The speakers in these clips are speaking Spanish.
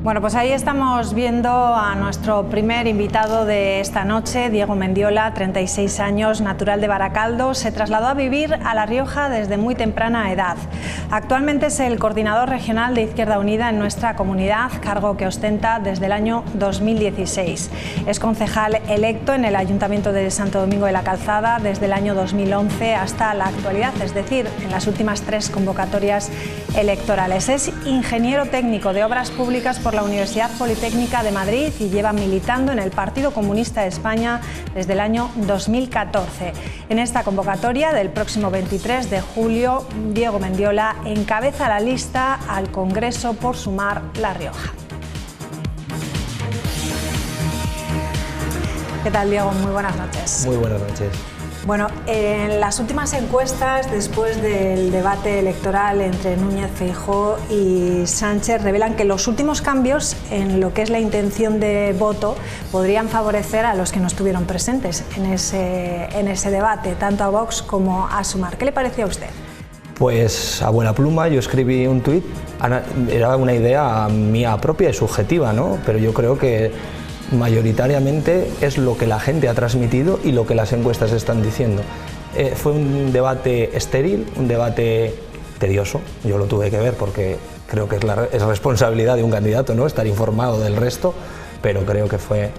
Bueno, pues ahí estamos viendo a nuestro primer invitado de esta noche, Diego Mendiola, 36 años, natural de Baracaldo. Se trasladó a vivir a La Rioja desde muy temprana edad. Actualmente es el coordinador regional de Izquierda Unida en nuestra comunidad, cargo que ostenta desde el año 2016. Es concejal electo en el Ayuntamiento de Santo Domingo de la Calzada desde el año 2011 hasta la actualidad, es decir, en las últimas 3 convocatorias electorales. Es ingeniero técnico de obras públicas por la Universidad Politécnica de Madrid y lleva militando en el Partido Comunista de España desde el año 2014. En esta convocatoria del próximo 23 de julio, Diego Mendiola encabeza la lista al Congreso por Sumar La Rioja. ¿Qué tal, Diego? Muy buenas noches. Muy buenas noches. Bueno, en las últimas encuestas, después del debate electoral entre Núñez Feijóo y Sánchez, revelan que los últimos cambios en lo que es la intención de voto podrían favorecer a los que no estuvieron presentes en ese debate, tanto a Vox como a Sumar. ¿Qué le pareció a usted? Pues a buena pluma yo escribí un tuit, era una idea mía propia y subjetiva, ¿no? Pero yo creo que mayoritariamente es lo que la gente ha transmitido y lo que las encuestas están diciendo. Fue un debate estéril, un debate tedioso, yo lo tuve que ver porque creo que es responsabilidad de un candidato, ¿no?, estar informado del resto, pero creo que fue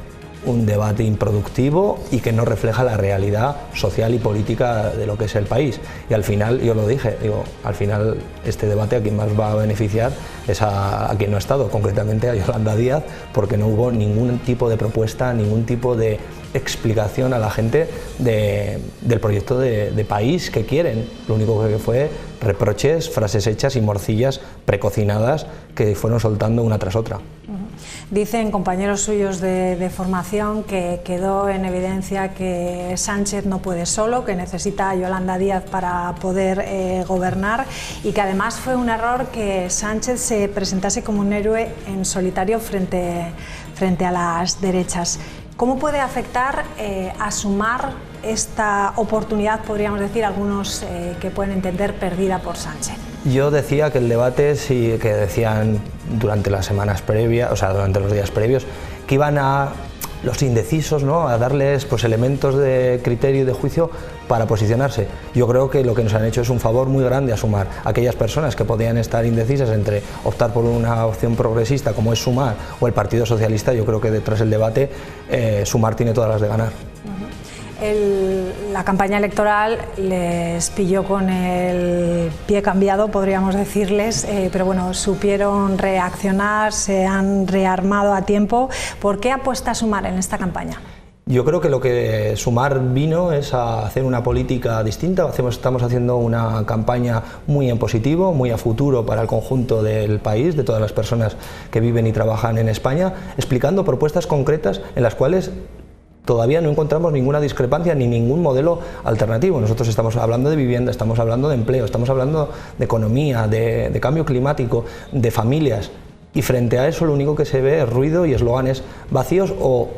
un debate improductivo y que no refleja la realidad social y política de lo que es el país. Y al final, yo lo dije, al final este debate a quien más va a beneficiar es a quien no ha estado, concretamente a Yolanda Díaz, porque no hubo ningún tipo de propuesta, ningún tipo de explicación a la gente del proyecto de país que quieren. Lo único que fue reproches, frases hechas y morcillas precocinadas que fueron soltando una tras otra. Dicen compañeros suyos de formación que quedó en evidencia que Sánchez no puede solo, que necesita a Yolanda Díaz para poder gobernar, y que además fue un error que Sánchez se presentase como un héroe en solitario frente a las derechas. ¿Cómo puede afectar a Sumar esta oportunidad, podríamos decir, algunos que pueden entender perdida por Sánchez? Yo decía que el debate, sí, que decían durante las semanas previas, o sea, durante los días previos, que iban a los indecisos, ¿no?, a darles pues elementos de criterio y de juicio para posicionarse. Yo creo que lo que nos han hecho es un favor muy grande a Sumar. Aquellas personas que podían estar indecisas entre optar por una opción progresista como es Sumar o el Partido Socialista, yo creo que detrás del debate Sumar tiene todas las de ganar. La campaña electoral les pilló con el pie cambiado, podríamos decirles, pero bueno, supieron reaccionar, se han rearmado a tiempo. ¿Por qué apuesta Sumar en esta campaña? Yo creo que lo que Sumar vino es a hacer una política distinta. Estamos haciendo una campaña muy en positivo, muy a futuro para el conjunto del país, de todas las personas que viven y trabajan en España, explicando propuestas concretas en las cuales todavía no encontramos ninguna discrepancia ni ningún modelo alternativo. Nosotros estamos hablando de vivienda, estamos hablando de empleo, estamos hablando de economía, de cambio climático, de familias. Y frente a eso lo único que se ve es ruido y eslóganes vacíos o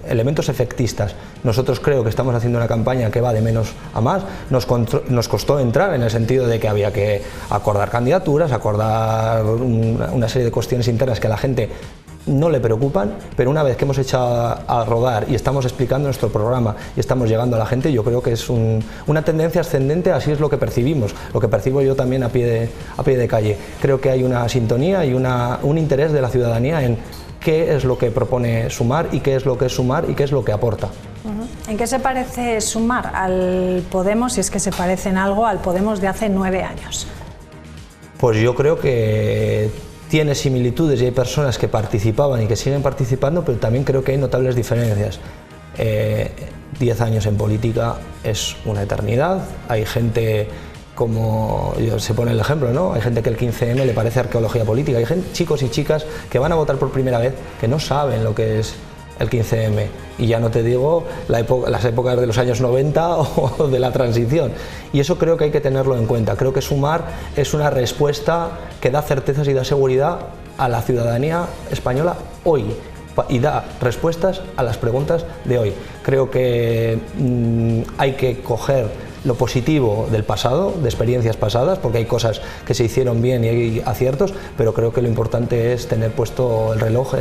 elementos efectistas. Nosotros creo que estamos haciendo una campaña que va de menos a más. Nos costó entrar en el sentido de que había que acordar candidaturas, acordar una serie de cuestiones internas que a la gente no le preocupan, pero una vez que hemos echado a rodar y estamos explicando nuestro programa y estamos llegando a la gente, yo creo que es una tendencia ascendente, así es lo que percibimos, lo que percibo yo también a pie de calle. Creo que hay una sintonía y un interés de la ciudadanía en qué es lo que propone Sumar y qué es lo que es Sumar y qué es lo que aporta. ¿En qué se parece Sumar al Podemos, si es que se parece en algo, al Podemos de hace 9 años? Pues yo creo que tiene similitudes y hay personas que participaban y que siguen participando, pero también creo que hay notables diferencias. 10 años en política es una eternidad. Hay gente, como se pone el ejemplo, ¿no?, hay gente que el 15M le parece arqueología política. Hay chicos y chicas que van a votar por primera vez que no saben lo que es el 15M, y ya no te digo las épocas de los años 90 o de la transición, y eso creo que hay que tenerlo en cuenta. Creo que Sumar es una respuesta que da certezas y da seguridad a la ciudadanía española hoy y da respuestas a las preguntas de hoy. Creo que hay que coger lo positivo del pasado, de experiencias pasadas, porque hay cosas que se hicieron bien y hay aciertos, pero creo que lo importante es tener puesto el reloj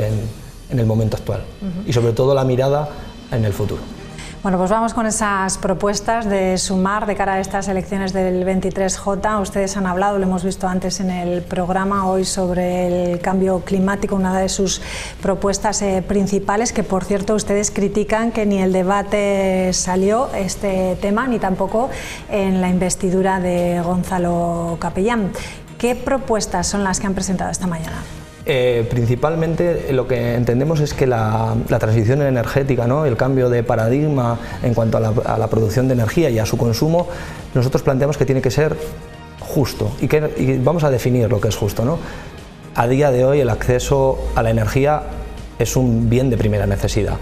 en el momento actual y sobre todo la mirada en el futuro. Bueno, pues vamos con esas propuestas de Sumar de cara a estas elecciones del 23J. Ustedes han hablado, lo hemos visto antes en el programa hoy, sobre el cambio climático, una de sus propuestas principales, que por cierto ustedes critican que ni el debate salió este tema, ni tampoco en la investidura de Gonzalo Capellán. ¿Qué propuestas son las que han presentado esta mañana? Principalmente lo que entendemos es que la transición energética, ¿no?, el cambio de paradigma en cuanto a la producción de energía y a su consumo, nosotros planteamos que tiene que ser justo y vamos a definir lo que es justo, ¿no? A día de hoy el acceso a la energía es un bien de primera necesidad.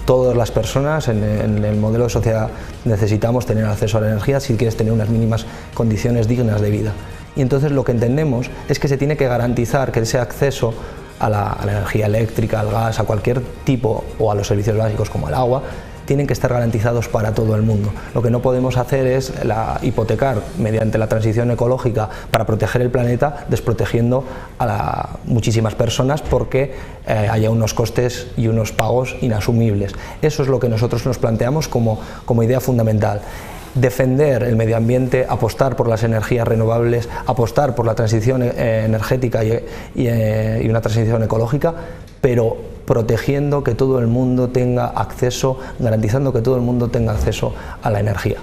Todas las personas en el modelo de sociedad necesitamos tener acceso a la energía si quieres tener unas mínimas condiciones dignas de vida. Y entonces lo que entendemos es que se tiene que garantizar que ese acceso a la energía eléctrica, al gas, a cualquier tipo, o a los servicios básicos como el agua, tienen que estar garantizados para todo el mundo. Lo que no podemos hacer es hipotecar mediante la transición ecológica para proteger el planeta, desprotegiendo a muchísimas personas porque haya unos costes y unos pagos inasumibles. Eso es lo que nosotros nos planteamos como idea fundamental. Defender el medio ambiente, apostar por las energías renovables, apostar por la transición energética y una transición ecológica, pero protegiendo que todo el mundo tenga acceso, garantizando que todo el mundo tenga acceso a la energía.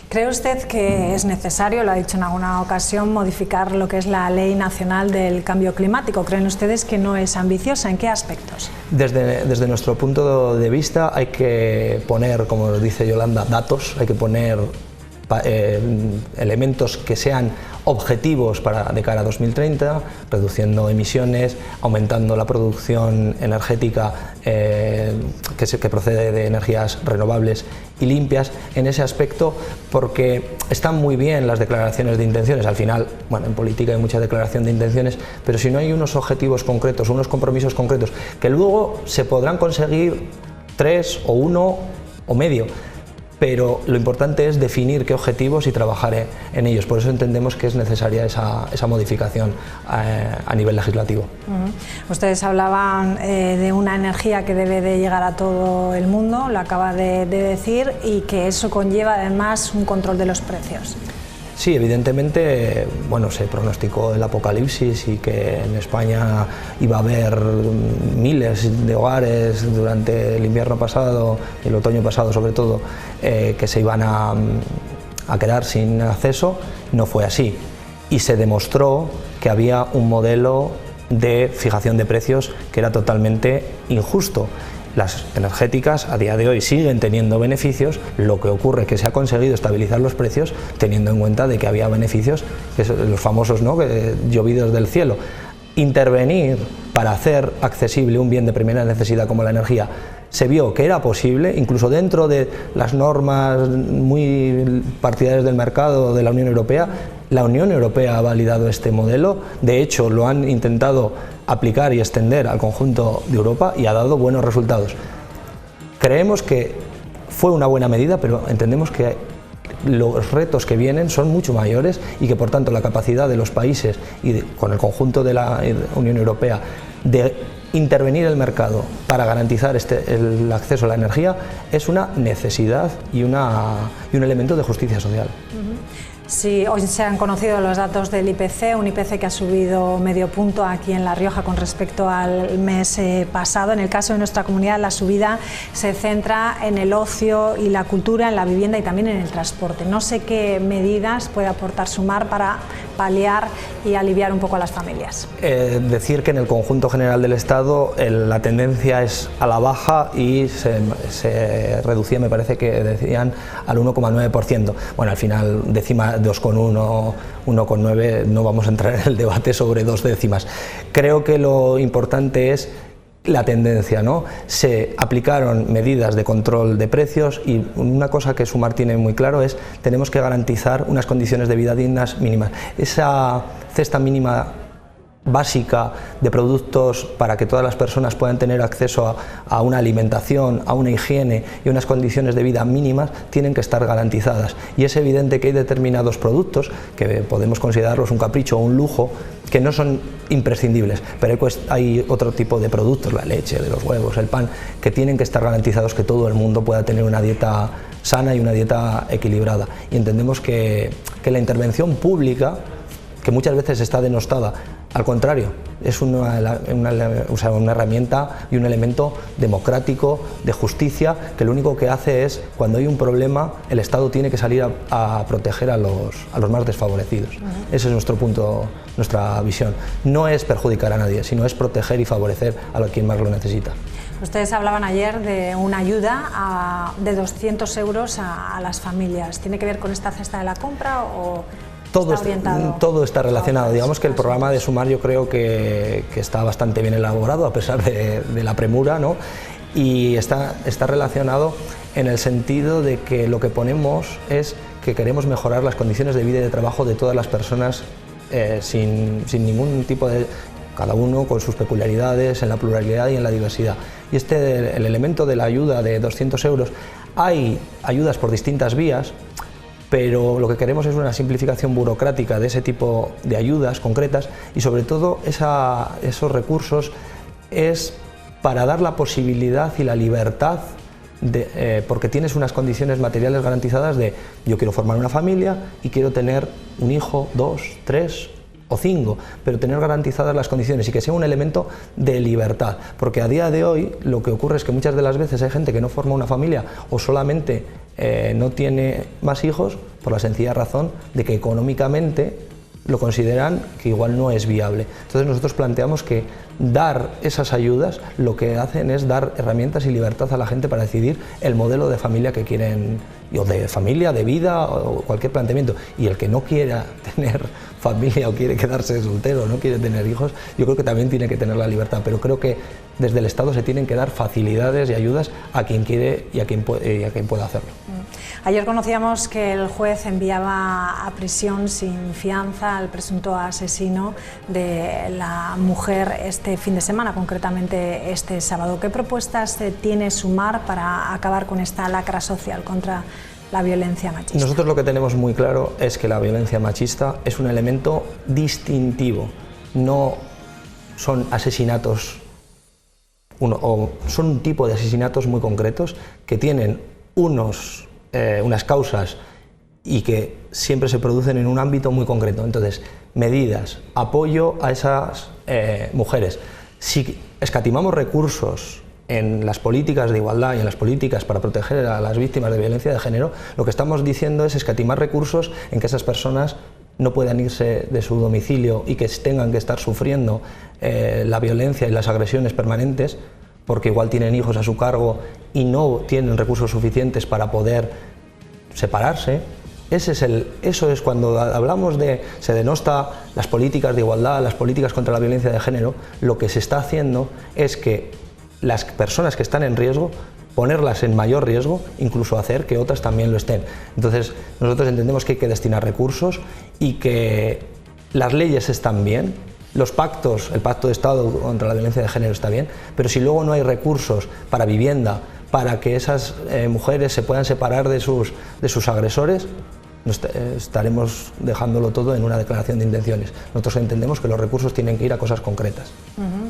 ¿Cree usted que es necesario, lo ha dicho en alguna ocasión, modificar lo que es la Ley Nacional del Cambio Climático? ¿Creen ustedes que no es ambiciosa? ¿En qué aspectos? Desde nuestro punto de vista hay que poner, como dice Yolanda, datos, hay que poner elementos que sean objetivos de cara a 2030, reduciendo emisiones, aumentando la producción energética que procede de energías renovables y limpias. En ese aspecto, porque están muy bien las declaraciones de intenciones, al final, bueno, en política hay mucha declaración de intenciones, pero si no hay unos objetivos concretos, unos compromisos concretos, que luego se podrán conseguir 3 o 1 o medio, pero lo importante es definir qué objetivos y trabajar en ellos. Por eso entendemos que es necesaria esa modificación a nivel legislativo. Ustedes hablaban de una energía que debe de llegar a todo el mundo, lo acaba de decir, y que eso conlleva además un control de los precios. Sí, evidentemente, bueno, se pronosticó el apocalipsis y que en España iba a haber miles de hogares durante el invierno pasado y el otoño pasado sobre todo, que se iban a quedar sin acceso. No fue así y se demostró que había un modelo de fijación de precios que era totalmente injusto. Las energéticas a día de hoy siguen teniendo beneficios, lo que ocurre es que se ha conseguido estabilizar los precios teniendo en cuenta de que había beneficios, que son los famosos, ¿no?, llovidos del cielo. Intervenir para hacer accesible un bien de primera necesidad como la energía se vio que era posible, incluso dentro de las normas muy partidarias del mercado de la Unión Europea. La Unión Europea ha validado este modelo, de hecho lo han intentado aplicar y extender al conjunto de Europa y ha dado buenos resultados. Creemos que fue una buena medida, pero entendemos que los retos que vienen son mucho mayores y que por tanto la capacidad de los países y con el conjunto de la Unión Europea de intervenir el mercado para garantizar el acceso a la energía es una necesidad y un elemento de justicia social. Sí, hoy se han conocido los datos del IPC, un IPC que ha subido medio punto aquí en La Rioja con respecto al mes pasado. En el caso de nuestra comunidad, la subida se centra en el ocio y la cultura, en la vivienda y también en el transporte. No sé qué medidas puede aportar Sumar para paliar y aliviar un poco a las familias. Decir que en el conjunto general del Estado la tendencia es a la baja y se reducía, me parece que decían, al 1,9%. Bueno, al final décima 2,1, 1,9, no vamos a entrar en el debate sobre 2 décimas. Creo que lo importante es la tendencia, ¿no? Se aplicaron medidas de control de precios y una cosa que Sumar tiene muy claro es tenemos que garantizar unas condiciones de vida dignas mínimas. Esa cesta mínima básica de productos para que todas las personas puedan tener acceso a una alimentación, a una higiene y unas condiciones de vida mínimas, tienen que estar garantizadas. Y es evidente que hay determinados productos que podemos considerarlos un capricho o un lujo, que no son imprescindibles, pero hay otro tipo de productos, la leche, los huevos, el pan, que tienen que estar garantizados, que todo el mundo pueda tener una dieta sana y una dieta equilibrada. Y entendemos que la intervención pública, que muchas veces está denostada, al contrario, es una herramienta y un elemento democrático, de justicia, que lo único que hace es, cuando hay un problema, el Estado tiene que salir a proteger a los más desfavorecidos. Ese es nuestro punto, nuestra visión. No es perjudicar a nadie, sino es proteger y favorecer a quien más lo necesita. Ustedes hablaban ayer de una ayuda de 200 euros a las familias. ¿Tiene que ver con esta cesta de la compra o...? Todo está relacionado. Digamos que el programa de Sumar yo creo que está bastante bien elaborado, a pesar de la premura, ¿no? Y está relacionado en el sentido de que lo que ponemos es que queremos mejorar las condiciones de vida y de trabajo de todas las personas sin ningún tipo de... cada uno con sus peculiaridades, en la pluralidad y en la diversidad. Y el elemento de la ayuda de 200 euros, hay ayudas por distintas vías, pero lo que queremos es una simplificación burocrática de ese tipo de ayudas concretas, y sobre todo esos recursos es para dar la posibilidad y la libertad, porque tienes unas condiciones materiales garantizadas de yo quiero formar una familia y quiero tener un hijo, 2, 3 o 5, pero tener garantizadas las condiciones y que sea un elemento de libertad, porque a día de hoy lo que ocurre es que muchas de las veces hay gente que no forma una familia o solamente no tiene más hijos por la sencilla razón de que económicamente lo consideran que igual no es viable. Entonces nosotros planteamos que dar esas ayudas lo que hacen es dar herramientas y libertad a la gente para decidir el modelo de familia que quieren, o de familia, de vida, o cualquier planteamiento. Y el que no quiera tener familia o quiere quedarse soltero, no quiere tener hijos, yo creo que también tiene que tener la libertad, pero creo que desde el Estado se tienen que dar facilidades y ayudas a quien quiere y a quien pueda hacerlo. Ayer conocíamos que el juez enviaba a prisión sin fianza al presunto asesino de la mujer este fin de semana, concretamente este sábado. ¿Qué propuestas tiene Sumar para acabar con esta lacra social contra la violencia machista? Nosotros lo que tenemos muy claro es que la violencia machista es un elemento distintivo, no son asesinatos, son un tipo de asesinatos muy concretos que tienen unas causas y que siempre se producen en un ámbito muy concreto. Entonces, medidas, apoyo a esas mujeres. Si escatimamos recursos en las políticas de igualdad y en las políticas para proteger a las víctimas de violencia de género, lo que estamos diciendo es escatimar recursos en que esas personas no puedan irse de su domicilio y que tengan que estar sufriendo la violencia y las agresiones permanentes, porque igual tienen hijos a su cargo y no tienen recursos suficientes para poder separarse. Eso es cuando hablamos se denosta las políticas de igualdad, las políticas contra la violencia de género, lo que se está haciendo es que las personas que están en riesgo, ponerlas en mayor riesgo, incluso hacer que otras también lo estén. Entonces, nosotros entendemos que hay que destinar recursos y que las leyes están bien, los pactos, el pacto de Estado contra la violencia de género está bien, pero si luego no hay recursos para vivienda, para que esas mujeres se puedan separar de sus agresores, estaremos dejándolo todo en una declaración de intenciones. Nosotros entendemos que los recursos tienen que ir a cosas concretas.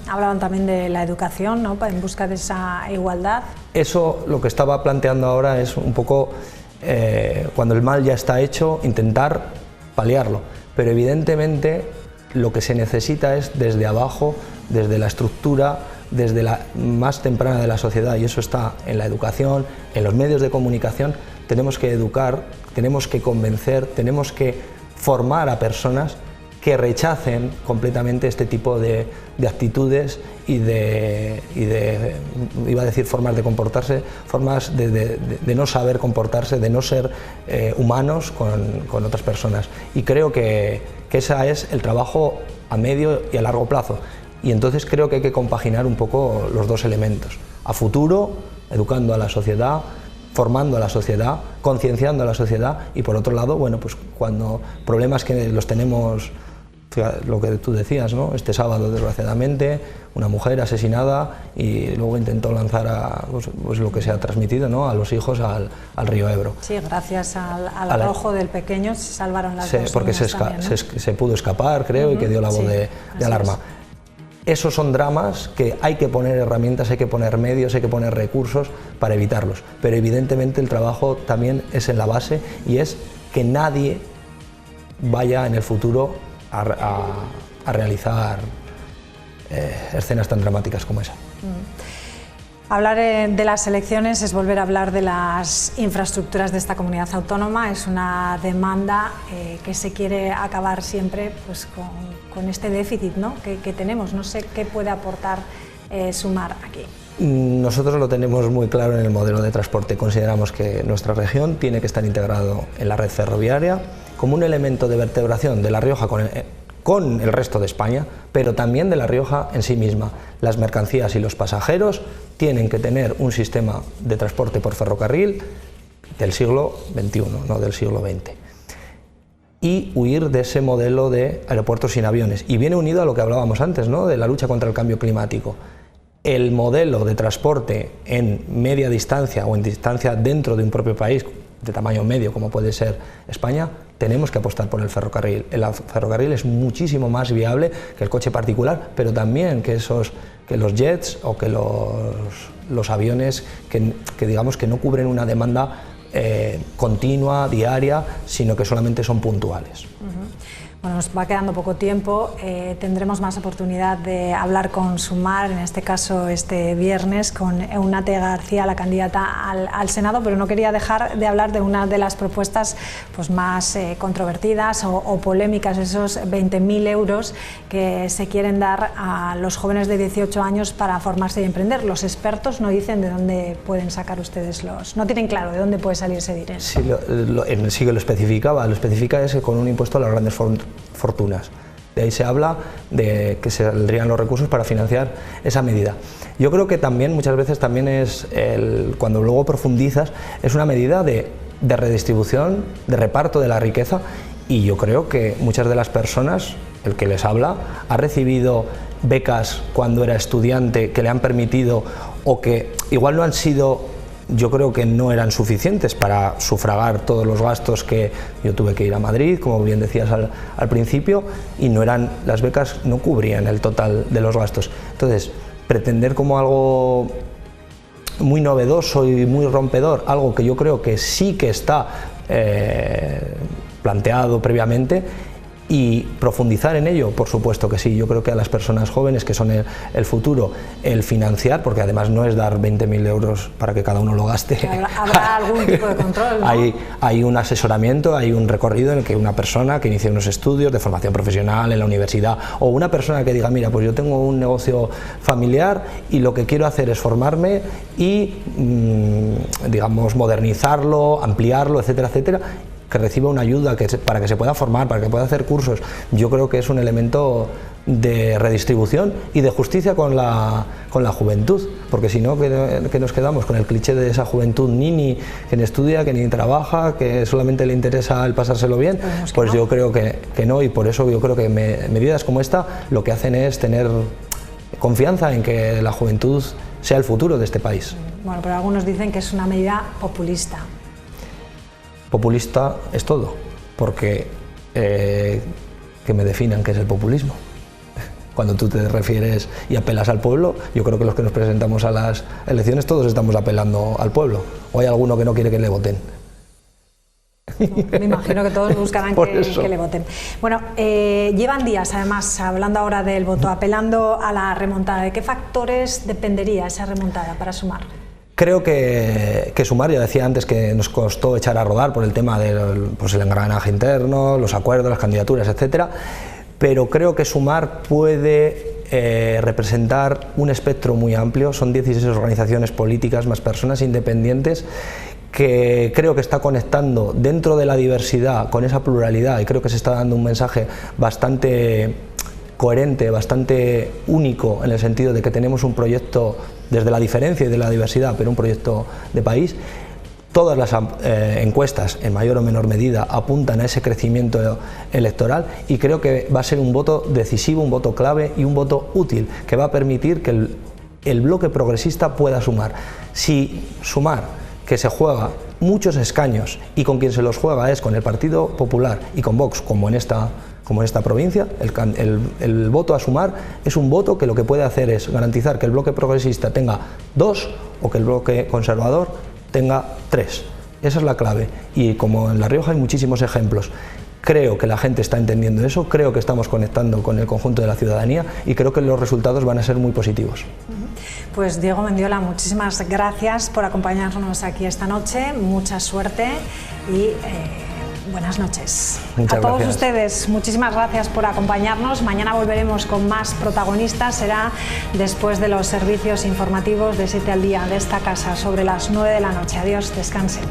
Hablaban también de la educación, ¿no?, en busca de esa igualdad. Eso, lo que estaba planteando ahora es un poco, cuando el mal ya está hecho, intentar paliarlo, pero evidentemente lo que se necesita es desde abajo, desde la estructura, desde la más temprana de la sociedad, y eso está en la educación, en los medios de comunicación. Tenemos que educar, tenemos que convencer, tenemos que formar a personas que rechacen completamente este tipo de actitudes y de, iba a decir formas de comportarse, formas de no saber comportarse, de no ser humanos con otras personas. Y creo que ese es el trabajo a medio y a largo plazo. Y entonces creo que hay que compaginar un poco los dos elementos. A futuro, educando a la sociedad, formando a la sociedad, concienciando a la sociedad, y por otro lado, bueno, pues cuando problemas que los tenemos lo que tú decías, ¿no? Este sábado, desgraciadamente, una mujer asesinada y luego intentó lanzar pues lo que se ha transmitido, ¿no? A los hijos al río Ebro. Sí, gracias al arrojo del pequeño se salvaron las dos porque niñas también, ¿no? se pudo escapar, creo, y que dio la voz de alarma. Esos son dramas que hay que poner herramientas, hay que poner medios, hay que poner recursos para evitarlos. Pero evidentemente el trabajo también es en la base y es que nadie vaya en el futuro a realizar escenas tan dramáticas como esa. Hablar de las elecciones es volver a hablar de las infraestructuras de esta comunidad autónoma. Es una demanda que se quiere acabar siempre pues, con este déficit, ¿no? que tenemos. No sé qué puede aportar Sumar aquí. Nosotros lo tenemos muy claro en el modelo de transporte. Consideramos que nuestra región tiene que estar integrado en la red ferroviaria como un elemento de vertebración de La Rioja con el resto de España, pero también de La Rioja en sí misma. Las mercancías y los pasajeros tienen que tener un sistema de transporte por ferrocarril del siglo XXI, no del siglo XX. Y huir de ese modelo de aeropuertos sin aviones. Y viene unido a lo que hablábamos antes, ¿no? De la lucha contra el cambio climático. El modelo de transporte en media distancia o en distancia dentro de un propio país de tamaño medio, como puede ser España, tenemos que apostar por el ferrocarril. El ferrocarril es muchísimo más viable que el coche particular, pero también que los jets o que los aviones que digamos que no cubren una demanda continua, diaria, sino que solamente son puntuales. Bueno, nos va quedando poco tiempo, tendremos más oportunidad de hablar con Sumar, en este caso este viernes, con Eunate García, la candidata al Senado, pero no quería dejar de hablar de una de las propuestas pues, más controvertidas o polémicas, esos 20.000 euros que se quieren dar a los jóvenes de 18 años para formarse y emprender. Los expertos no dicen de dónde pueden sacar ustedes no tienen claro de dónde puede salir ese dinero. Sí, sí que lo especifica es con un impuesto a las grandes fortunas. De ahí se habla de que se saldrían los recursos para financiar esa medida. Yo creo que también muchas veces también es, cuando luego profundizas, es una medida de redistribución, de reparto de la riqueza, y yo creo que muchas de las personas, el que les habla, ha recibido becas cuando era estudiante que le han permitido o que igual no han sido, yo creo que no eran suficientes para sufragar todos los gastos que yo tuve que ir a Madrid, como bien decías al principio, y las becas no cubrían el total de los gastos. Entonces, pretender como algo muy novedoso y muy rompedor, algo que yo creo que sí que está planteado previamente, y profundizar en ello, por supuesto que sí. Yo creo que a las personas jóvenes, que son el futuro, el financiar, porque además no es dar 20.000 euros para que cada uno lo gaste. Habrá algún tipo de control, ¿no? Hay un asesoramiento, hay un recorrido en el que una persona que inicie unos estudios de formación profesional en la universidad, o una persona que diga, mira, pues yo tengo un negocio familiar y lo que quiero hacer es formarme y, digamos, modernizarlo, ampliarlo, etcétera, etcétera, que reciba una ayuda para que se pueda formar, para que pueda hacer cursos. Yo creo que es un elemento de redistribución y de justicia con la juventud, porque si no, que nos quedamos con el cliché de esa juventud nini, que ni estudia, que ni trabaja, que solamente le interesa el pasárselo bien, pues yo creo que no, y por eso yo creo que medidas como esta lo que hacen es tener confianza en que la juventud sea el futuro de este país. Bueno, pero algunos dicen que es una medida populista. Populista es todo, porque que me definan qué es el populismo. Cuando tú te refieres y apelas al pueblo, yo creo que los que nos presentamos a las elecciones todos estamos apelando al pueblo. ¿O hay alguno que no quiere que le voten? No, me imagino que todos buscarán que le voten. Bueno, llevan días, además, hablando ahora del voto, apelando a la remontada. ¿De qué factores dependería esa remontada para Sumar? Creo que Sumar, ya decía antes que nos costó echar a rodar por el tema del el engranaje interno, los acuerdos, las candidaturas, etcétera, pero creo que Sumar puede representar un espectro muy amplio. Son 16 organizaciones políticas más personas independientes, que creo que está conectando dentro de la diversidad con esa pluralidad, y creo que se está dando un mensaje bastante coherente, bastante único, en el sentido de que tenemos un proyecto desde la diferencia y de la diversidad, pero un proyecto de país. Todas las encuestas, en mayor o menor medida, apuntan a ese crecimiento electoral y creo que va a ser un voto decisivo, un voto clave y un voto útil que va a permitir que el bloque progresista pueda sumar. Si sumar, que se juega muchos escaños y con quien se los juega es con el Partido Popular y con Vox, como en esta provincia, el voto a sumar es un voto que lo que puede hacer es garantizar que el bloque progresista tenga 2 o que el bloque conservador tenga 3. Esa es la clave y como en La Rioja hay muchísimos ejemplos. Creo que la gente está entendiendo eso, creo que estamos conectando con el conjunto de la ciudadanía y creo que los resultados van a ser muy positivos. Pues Diego Mendiola, muchísimas gracias por acompañarnos aquí esta noche, mucha suerte y buenas noches. Muchas a todos gracias. ustedes, muchísimas gracias por acompañarnos. Mañana volveremos con más protagonistas, será después de los servicios informativos de 7 al día de esta casa sobre las 9 de la noche. Adiós, descansen.